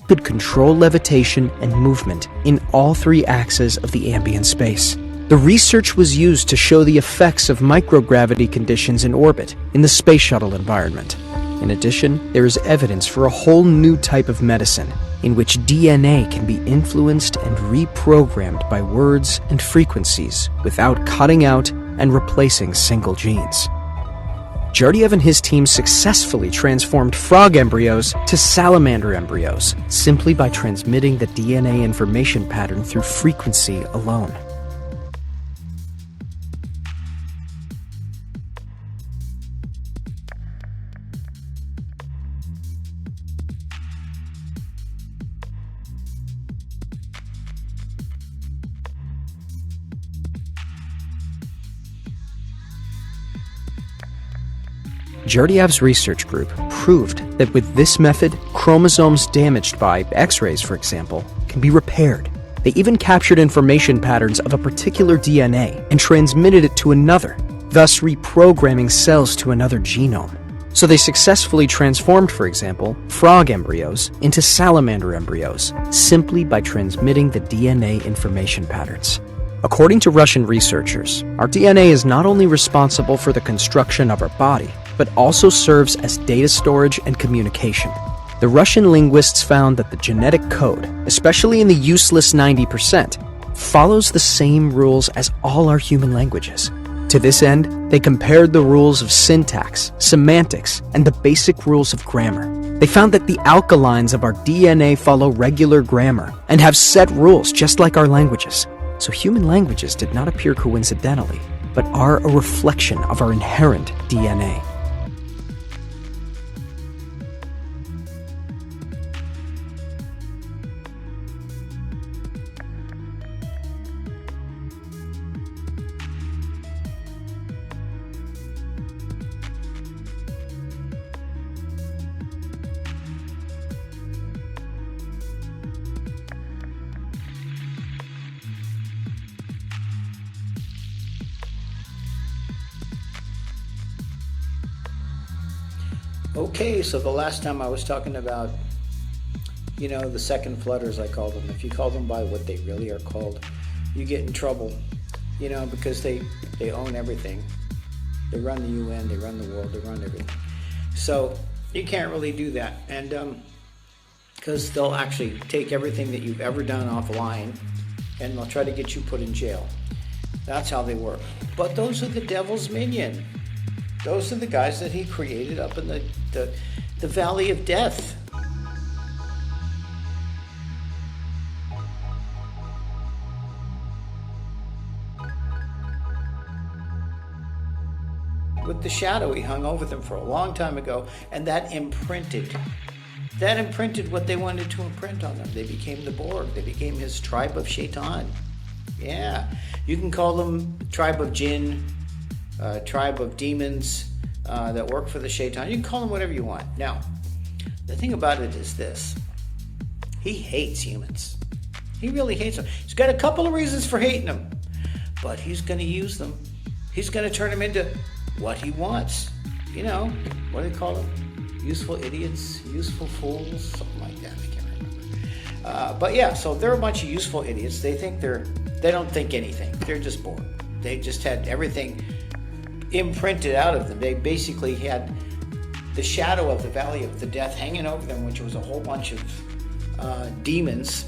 could control levitation and movement in all three axes of the ambient space. The research was used to show the effects of microgravity conditions in orbit in the space shuttle environment. In addition, there is evidence for a whole new type of medicine in which DNA can be influenced and reprogrammed by words and frequencies without cutting out and replacing single genes. Gurdjieff and his team successfully transformed frog embryos to salamander embryos simply by transmitting the DNA information pattern through frequency alone. Gurdjieff's research group proved that with this method, chromosomes damaged by X-rays, for example, can be repaired. They even captured information patterns of a particular DNA and transmitted it to another, thus reprogramming cells to another genome. So they successfully transformed, for example, frog embryos into salamander embryos, simply by transmitting the DNA information patterns. According to Russian researchers, our DNA is not only responsible for the construction of our body, but also serves as data storage and communication. The Russian linguists found that the genetic code, especially in the useless 90%, follows the same rules as all our human languages. To this end, they compared the rules of syntax, semantics, and the basic rules of grammar. They found that the alkalines of our DNA follow regular grammar and have set rules just like our languages. So human languages did not appear coincidentally, but are a reflection of our inherent DNA. Okay, so the last time I was talking about, the second flooders, I call them. If you call them by what they really are called, you get in trouble, because they own everything. They run the UN, they run the world, they run everything. So you can't really do that. And because they'll actually take everything that you've ever done offline and they'll try to get you put in jail. That's how they work. But those are the devil's minion. Those are the guys that he created up in the Valley of Death. With the shadow, he hung over them for a long time ago, and that imprinted what they wanted to imprint on them. They became the Borg. They became his tribe of Shaitan. Yeah, you can call them tribe of Jinn, tribe of demons that work for the Shaitan. You can call them whatever you want. Now, the thing about it is this. He hates humans. He really hates them. He's got a couple of reasons for hating them, but he's going to use them. He's going to turn them into what he wants. What do they call them? Useful idiots, useful fools, something like that. I can't remember. But yeah, so they're a bunch of useful idiots. They don't think anything. They're just bored. They just had everything imprinted out of them. They basically had the shadow of the Valley of the Death hanging over them, which was a whole bunch of demons.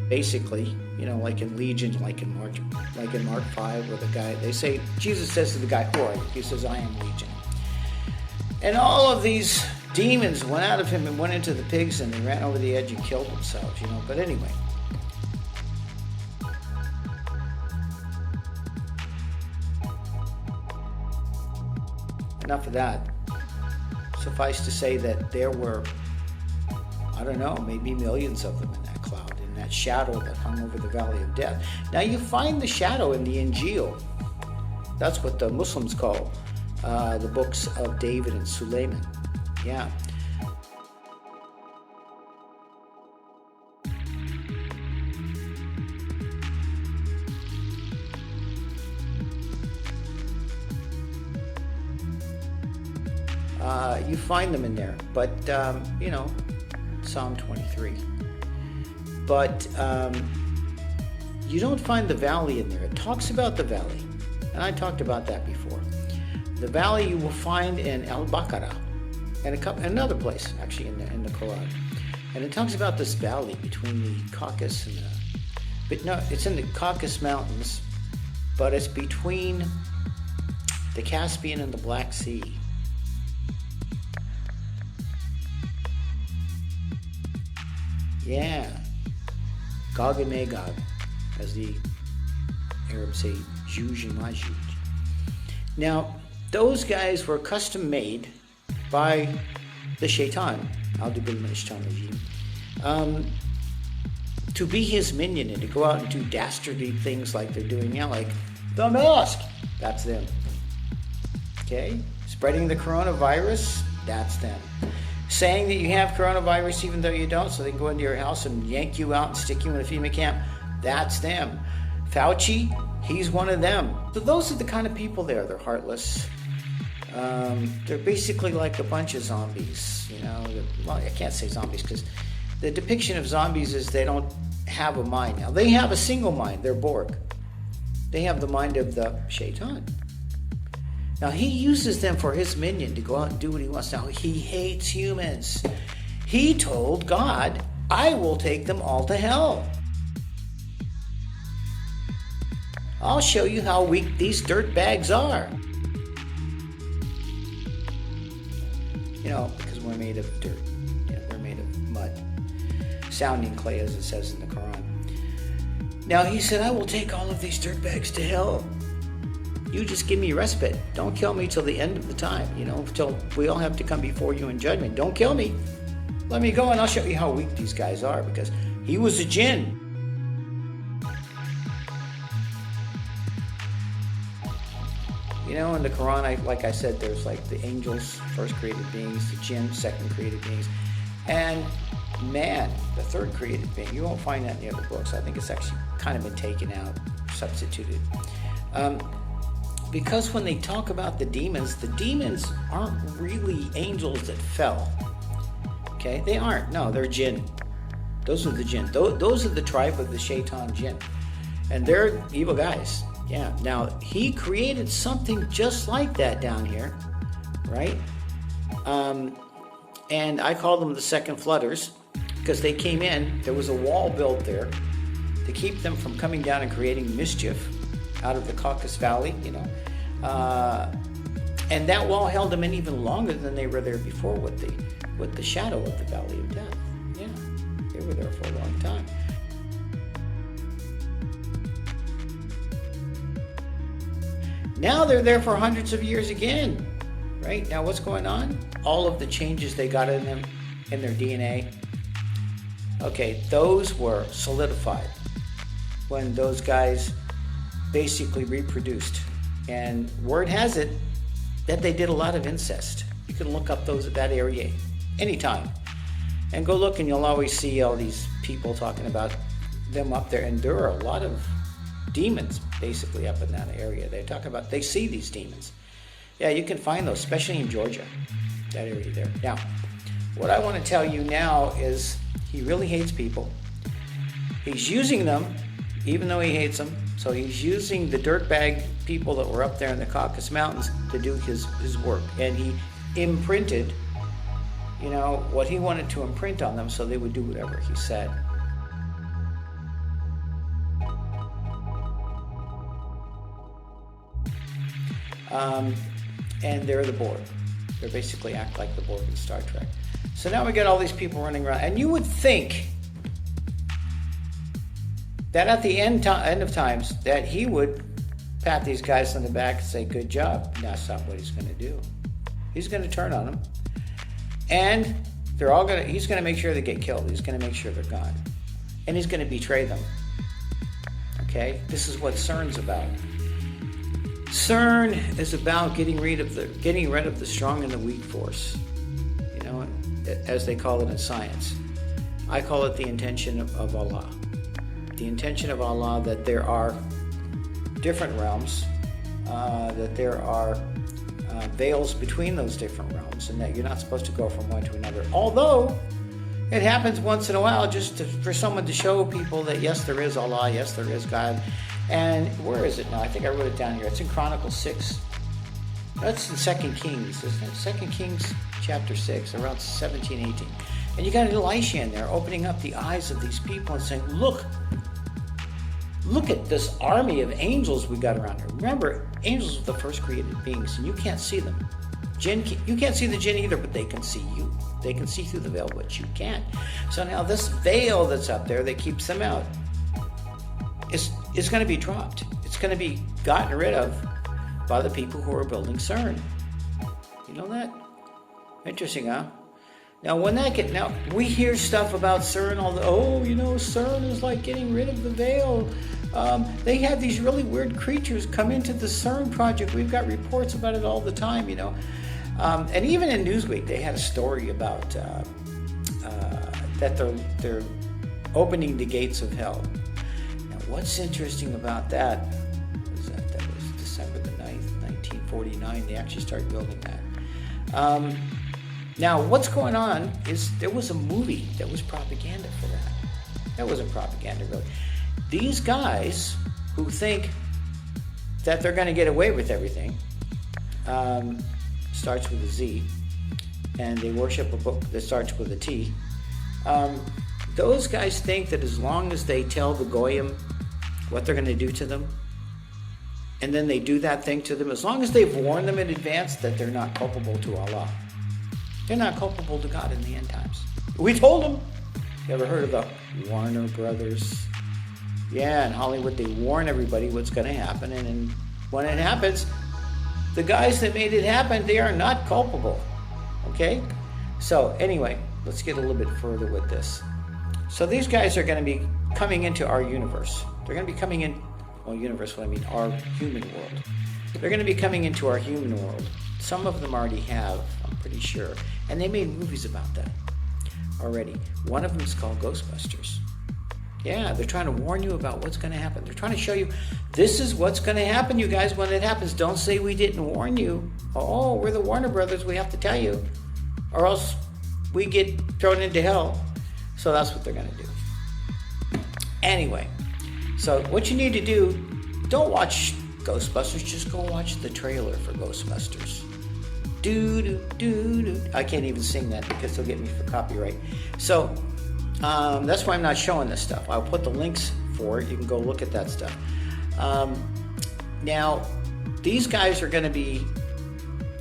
Basically, like in Legion, like in Mark 5, where the guy, Jesus says to the guy, "Who are you?" He says, "I am Legion." And all of these demons went out of him and went into the pigs, and they ran over the edge and killed themselves, But anyway, enough of that. Suffice to say that there were, I don't know, maybe millions of them in that cloud, in that shadow that hung over the Valley of Death. Now you find the shadow in the Injil. That's what the Muslims call the books of David and Suleiman. Yeah. You find them in there, but Psalm 23. But you don't find the valley in there. It talks about the valley, and I talked about that before. The valley you will find in Bacara, and another place actually in the Quran, and it talks about this valley between the Caucasus and it's in the Caucasus Mountains, but it's between the Caspian and the Black Sea. Yeah, Gog and Magog, as the Arabs say, Juj and Majuj. Now, those guys were custom made by the Shaitan, A'udhu Billahi Minash Shaitanir Rajeem, to be his minion and to go out and do dastardly things like they're doing now, like the mask. That's them. Okay? Spreading the coronavirus, that's them. Saying that you have coronavirus even though you don't, so they can go into your house and yank you out and stick you in a FEMA camp, that's them. Fauci, he's one of them. So those are the kind of people there. They're heartless. They're basically like a bunch of zombies. Well, I can't say zombies because the depiction of zombies is they don't have a mind. Now, they have a single mind. They're Borg. They have the mind of the Shaitan. Now, he uses them for his minion to go out and do what he wants. Now, he hates humans. He told God, I will take them all to hell. I'll show you how weak these dirt bags are. Because we're made of dirt. Yeah, we're made of mud. Sounding clay, as it says in the Quran. Now, he said, I will take all of these dirt bags to hell. You just give me respite. Don't kill me till the end of the time, till we all have to come before you in judgment. Don't kill me. Let me go and I'll show you how weak these guys are, because he was a jinn. In the Quran, like I said, there's like the angels, first created beings, the jinn, second created beings, and man, the third created being. You won't find that in the other books. I think it's actually kind of been taken out, substituted. Because when they talk about the demons aren't really angels that fell. Okay? They aren't. No, they're jinn. Those are the jinn. Those are the tribe of the Shaitan jinn. And they're evil guys. Yeah. Now, he created something just like that down here, right? And I call them the second flooders because they came in. There was a wall built there to keep them from coming down and creating mischief out of the Caucasus Valley, and that wall held them in even longer than they were there before with the shadow of the Valley of Death. Yeah, they were there for a long time. Now they're there for hundreds of years again, right? Now what's going on? All of the changes they got in them, in their DNA, okay, those were solidified when those guys basically reproduced. And word has it that they did a lot of incest. You can look up that area anytime and go look, and you'll always see all these people talking about them up there. And there are a lot of demons basically up in that area. They see these demons. Yeah, you can find those, especially in Georgia, that area there. Now, what I want to tell you now is he really hates people. He's using them, even though he hates them. So he's using the dirtbag people that were up there in the Caucasus Mountains to do his work. And he imprinted, what he wanted to imprint on them so they would do whatever he said. And they're the Borg. They basically act like the Borg in Star Trek. So now we got all these people running around. And you would think that at the end of times that he would pat these guys on the back and say, good job. That's not what he's going to do. He's going to turn on them. And he's going to make sure they get killed. He's going to make sure they're gone. And he's going to betray them. Okay? This is what CERN's about. CERN is about getting rid of the strong and the weak force, as they call it in science. I call it the intention of Allah. The intention of Allah that there are different realms, that there are veils between those different realms, and that you're not supposed to go from one to another. Although it happens once in a while, for someone to show people that yes, there is Allah, yes, there is God. And where is it now? I think I wrote it down here. It's in Chronicles 6. That's in 2 Kings, isn't it? 2 Kings chapter 6, around 17, 18. And you got Elisha in there opening up the eyes of these people and saying, look at this army of angels we got around here. Remember, angels are the first created beings, and you can't see them. You can't see the jinn either, but they can see you. They can see through the veil, but you can't. So now this veil that's up there that keeps them out is going to be dropped. It's going to be gotten rid of by the people who are building CERN. You know that? Interesting, huh? Now, now we hear stuff about CERN, CERN is like getting rid of the veil. They have these really weird creatures come into the CERN project. We've got reports about it all the time, and even in Newsweek, they had a story about that they're opening the gates of hell. Now, what's interesting about that was that was December the 9th, 1949. They actually started building that. Now, what's going on is there was a movie that was propaganda for that. That wasn't propaganda, really. These guys who think that they're going to get away with everything, starts with a Z, and they worship a book that starts with a T. Those guys think that as long as they tell the Goyim what they're going to do to them, and then they do that thing to them, as long as they've warned them in advance that they're not culpable to Allah, they're not culpable to God in the end times. We told them. You ever heard of the Warner Brothers? Yeah, in Hollywood, they warn everybody what's going to happen, and then when it happens, the guys that made it happen, they are not culpable. Okay? So, anyway, let's get a little bit further with this. So these guys are going to be coming into our universe. They're going to be coming in, our human world. They're going to be coming into our human world. Some of them already have, I'm pretty sure. And they made movies about that already. One of them is called Ghostbusters. Yeah, they're trying to warn you about what's going to happen. They're trying to show you, this is what's going to happen, you guys, when it happens. Don't say we didn't warn you. Oh, we're the Warner Brothers, we have to tell you. Or else we get thrown into hell. So that's what they're going to do. Anyway, so what you need to do, don't watch Ghostbusters, just go watch the trailer for Ghostbusters. I can't even sing that because they'll get me for copyright. So that's why I'm not showing this stuff. I'll put the links for it. You can go look at that stuff. Now, these guys are going to be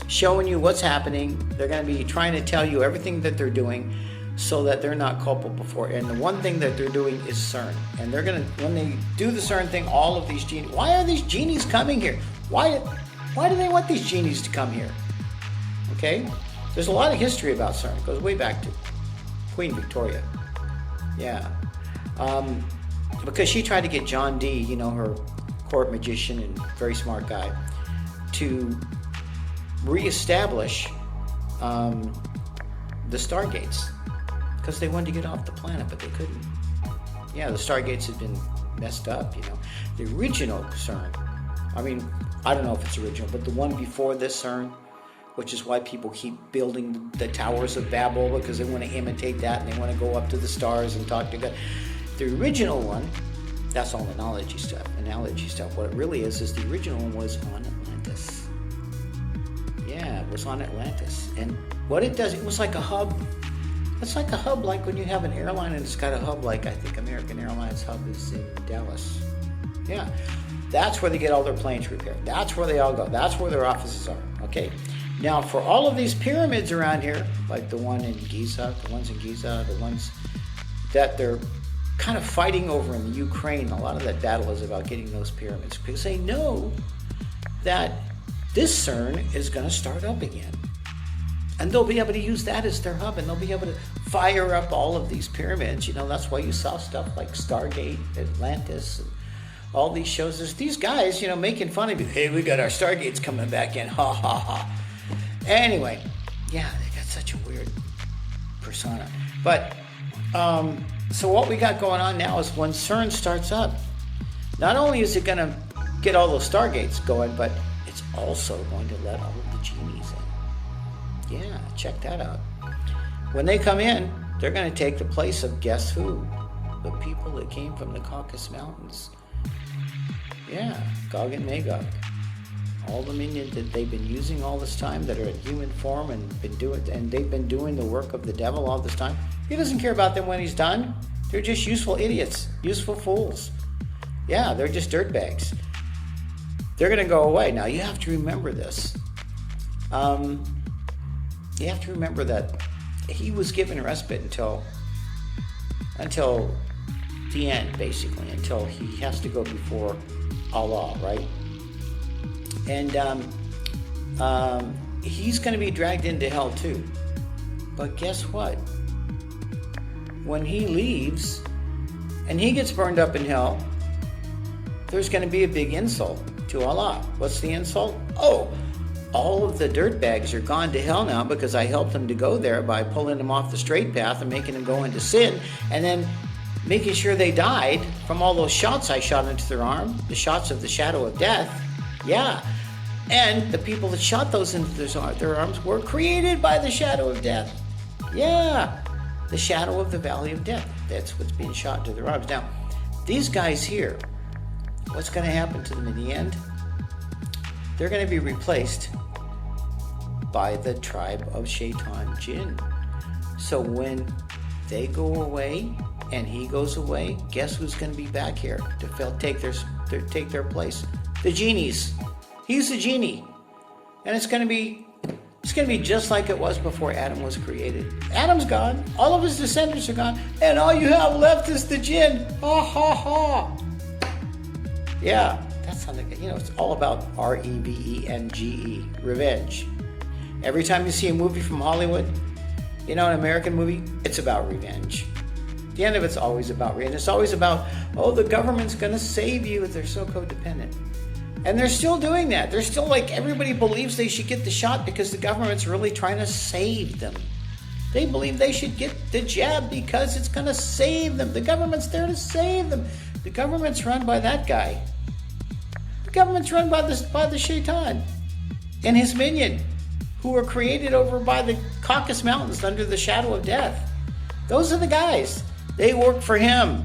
showing you what's happening. They're going to be trying to tell you everything that they're doing so that they're not culpable for it. And the one thing that they're doing is CERN. And they're going to, when they do the CERN thing, all of these genies, why are these genies coming here? Why do they want these genies to come here? Okay? There's a lot of history about CERN. It goes way back to Queen Victoria. Yeah. Because she tried to get John Dee, her court magician and very smart guy, to reestablish the Stargates. Because they wanted to get off the planet, but they couldn't. Yeah, the Stargates had been messed up, The original CERN, I don't know if it's original, but the one before this CERN, which is why people keep building the Towers of Babel, because they want to imitate that and they want to go up to the stars and talk to God. The original one, that's all analogy stuff. What it really is the original one was on Atlantis. Yeah, it was on Atlantis. And what it does, it was like a hub. It's like a hub, like when you have an airline and it's got a hub, like I think American Airlines hub is in Dallas. Yeah, that's where they get all their planes repaired. That's where they all go. That's where their offices are. Okay. Now, for all of these pyramids around here, like the ones in Giza, the ones that they're kind of fighting over in the Ukraine, a lot of that battle is about getting those pyramids because they know that this CERN is going to start up again. And they'll be able to use that as their hub, and they'll be able to fire up all of these pyramids. That's why you saw stuff like Stargate, Atlantis, and all these shows. There's these guys, making fun of you. Hey, we got our Stargates coming back in. Ha, ha, ha. Anyway, yeah, they got such a weird persona. But, so what we got going on now is when CERN starts up, not only is it going to get all those Stargates going, but it's also going to let all of the genies Yeah, check that out. When they come in, they're going to take the place of guess who? The people that came from the Caucasus Mountains. Yeah, Gog and Magog. All the minions that they've been using all this time that are in human form and they've been doing the work of the devil all this time. He doesn't care about them when he's done. They're just useful idiots, useful fools. Yeah, they're just dirtbags. They're going to go away. Now, you have to remember this. You have to remember that he was given respite until the end, basically, until he has to go before Allah, right? And he's going to be dragged into hell too. But guess what? When he leaves and he gets burned up in hell, there's going to be a big insult to Allah. What's the insult? Oh, all of the dirtbags are gone to hell now because I helped them to go there by pulling them off the straight path and making them go into sin, and then making sure they died from all those shots I shot into their arm, the shots of the shadow of death. Yeah. And the people that shot those into their arms were created by the shadow of death. Yeah. The shadow of the valley of death. That's what's being shot into their arms. Now, these guys here, what's going to happen to them in the end? They're going to be replaced by the tribe of Shaitan Jinn. So when they go away and he goes away, guess who's going to be back here to take their place? The genies. He's the genie. And it's going to be just like it was before Adam was created. Adam's gone. All of his descendants are gone. And all you have left is the jinn. Ha ha ha. Yeah, that's how it's all about revenge, revenge. Every time you see a movie from Hollywood, an American movie, it's about revenge. The end of it's always about revenge. It's always about, the government's going to save you. They're so codependent. And they're still doing that. They're still everybody believes they should get the shot because the government's really trying to save them. They believe they should get the jab because it's going to save them. The government's there to save them. The government's run by that guy. The government's run by the Shaitan and his minion, who were created over by the Caucasus Mountains under the shadow of death. Those are the guys. They work for him.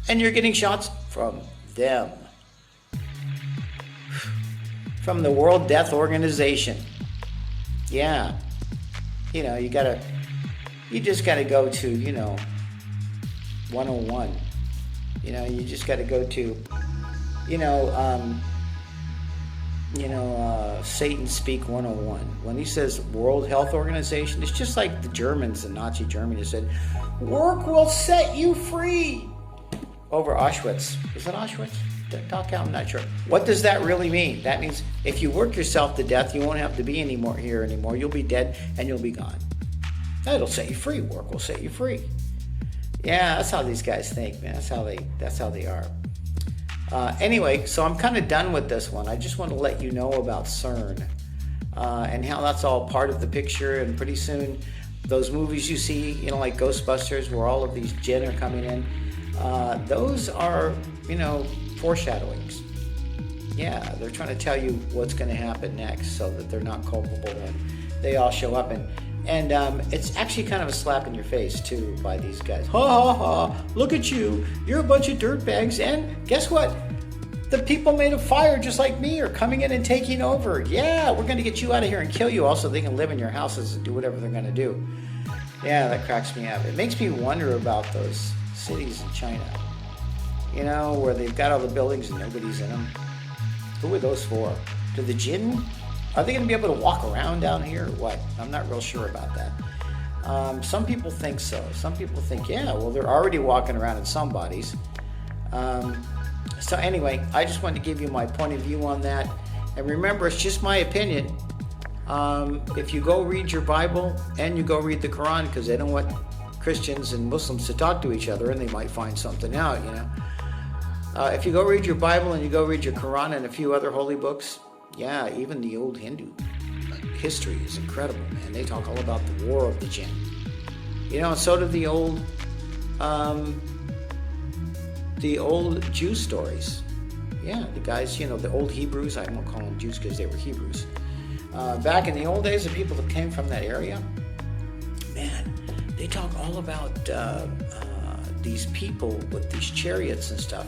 And you're getting shots from them. From the World Death Organization. Yeah. You just gotta go to, 101. You just gotta go to, Satan Speak 101. When he says World Health Organization, it's just like the Germans in Nazi Germany said, work will set you free. Over Auschwitz. Is it Auschwitz? I'm not sure. What does that really mean? That means if you work yourself to death, you won't have to be here anymore. You'll be dead and you'll be gone. That'll set you free. Work will set you free. Yeah, that's how these guys think, man. That's how they are. Anyway, so I'm kind of done with this one. I just want to let you know about CERN and how that's all part of the picture. And pretty soon, those movies you see, like Ghostbusters, where all of these jinn are coming in, those are, foreshadowings. Yeah, they're trying to tell you what's going to happen next so that they're not culpable when they all show up. And it's actually kind of a slap in your face, too, by these guys. Ha, ha, ha, look at you. You're a bunch of dirtbags. And guess what? The people made of fire just like me are coming in and taking over. Yeah, we're going to get you out of here and kill you all so they can live in your houses and do whatever they're going to do. Yeah, that cracks me up. It makes me wonder about those cities in China. Where they've got all the buildings and nobody's in them. Who are those for? To the jinn? Are they going to be able to walk around down here or what? I'm not real sure about that. Some people think so. Some people think, they're already walking around in some bodies. So anyway, I just wanted to give you my point of view on that. And remember, it's just my opinion. If you go read your Bible and you go read the Quran, because they don't want Christians and Muslims to talk to each other and they might find something out, if you go read your Bible and you go read your Quran and a few other holy books, even the old Hindu history is incredible, man. They talk all about the war of the jinn. And so do the old Jew stories. Yeah, the guys, the old Hebrews, I won't call them Jews because they were Hebrews. Back in the old days, the people that came from that area, man, they talk all about these people with these chariots and stuff.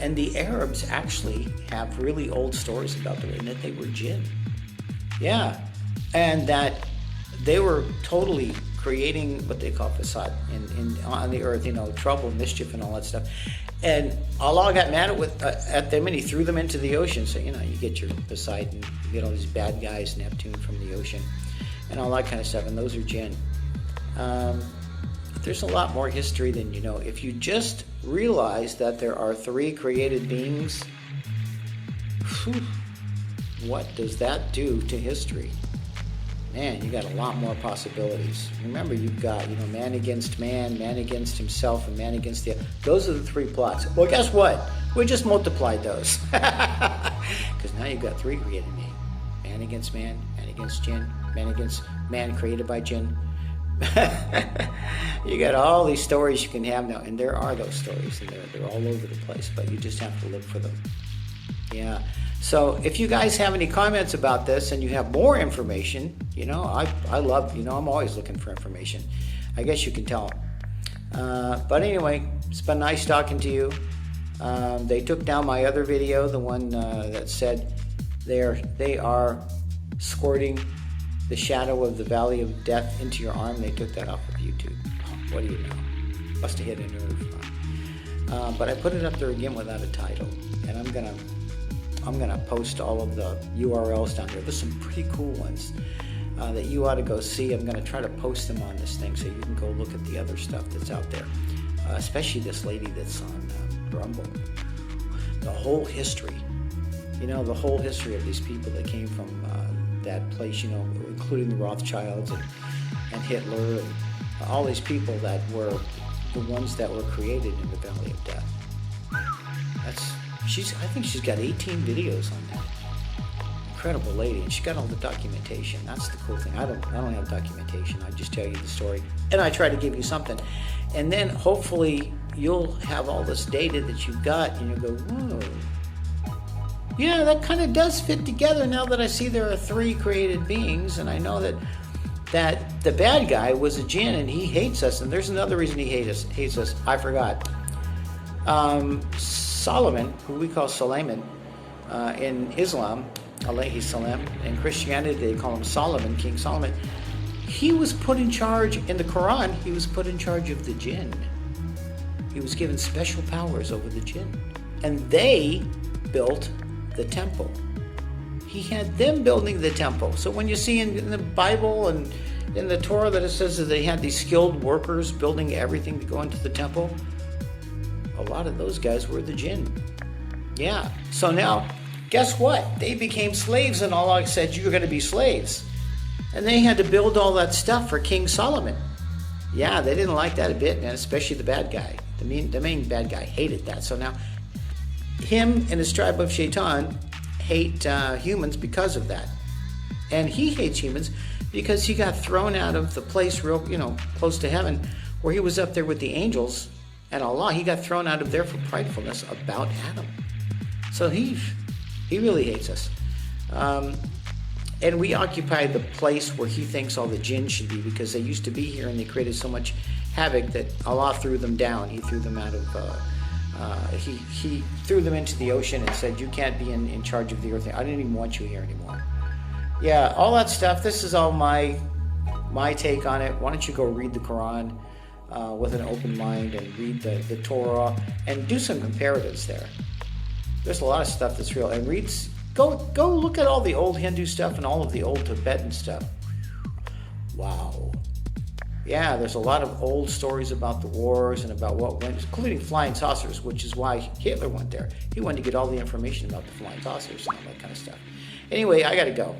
And the Arabs actually have really old stories about them, and that they were jinn. Yeah, and that they were totally creating what they call fasad on the earth, trouble, mischief, and all that stuff. And Allah got mad at them, and He threw them into the ocean. So, you get your Poseidon, you get all these bad guys, Neptune from the ocean, and all that kind of stuff, and those are jinn. There's a lot more history than you know. If you just realize that there are 3 created beings, what does that do to history? Man, you got a lot more possibilities. Remember, you've got, man against man, man against himself, and man against the other. Those are the 3 plots. Well, guess what? We just multiplied those. Because now you've got 3 created beings. Man against man jinn, man against man created by jinn. You got all these stories you can have now, and there are those stories, and they're all over the place, but you just have to look for them. Yeah. So if you guys have any comments about this and you have more information, I love, I'm always looking for information. I guess you can tell. But anyway, it's been nice talking to you. They took down my other video, the one that said they are squirting the shadow of the valley of death into your arm. They took that off of YouTube. What do you know? Must have hit a nerve. But I put it up there again without a title, and I'm gonna post all of the URLs down here. There's some pretty cool ones that you ought to go see. I'm gonna try to post them on this thing so you can go look at the other stuff that's out there, especially this lady that's on Rumble. The whole history, the whole history of these people that came from that place, including the Rothschilds and Hitler and all these people that were the ones that were created in the Valley of Death. I think she's got 18 videos on that. Incredible lady, and she got all the documentation. That's the cool thing. I don't have documentation. I just tell you the story, and I try to give you something, and then hopefully you'll have all this data that you've got, and you'll go, whoa. Yeah, that kind of does fit together now that I see there are 3 created beings, and I know that the bad guy was a jinn and he hates us, and there's another reason he hates us. I forgot. Solomon, who we call Suleiman, in Islam, alayhi salam, in Christianity they call him Solomon, King Solomon. He was put in charge, in the Quran, he was put in charge of the jinn. He was given special powers over the jinn. And they built the temple. He had them building the temple. So when you see in the Bible and in the Torah that it says that they had these skilled workers building everything to go into the temple, a lot of those guys were the jinn. Yeah. So now, guess what? They became slaves, and Allah said, you're going to be slaves. And they had to build all that stuff for King Solomon. Yeah, they didn't like that a bit, man, especially the bad guy. The main bad guy hated that. So now, him and his tribe of Shaitan hate humans because of that. And he hates humans because he got thrown out of the place real, close to heaven, where he was up there with the angels and Allah. He got thrown out of there for pridefulness about Adam. So he really hates us. And we occupy the place where he thinks all the jinn should be, because they used to be here and they created so much havoc that Allah threw them down. He threw them out of, he threw them into the ocean and said, you can't be in charge of the earth. I didn't even want you here anymore. Yeah, all that stuff. This is all my take on it. Why don't you go read the Quran with an open mind and read the Torah and do some comparatives there. There's a lot of stuff that's real. And go look at all the old Hindu stuff and all of the old Tibetan stuff. Wow. Yeah, there's a lot of old stories about the wars and about what went, including flying saucers, which is why Hitler went there. He wanted to get all the information about the flying saucers and all that kind of stuff. Anyway, I got to go.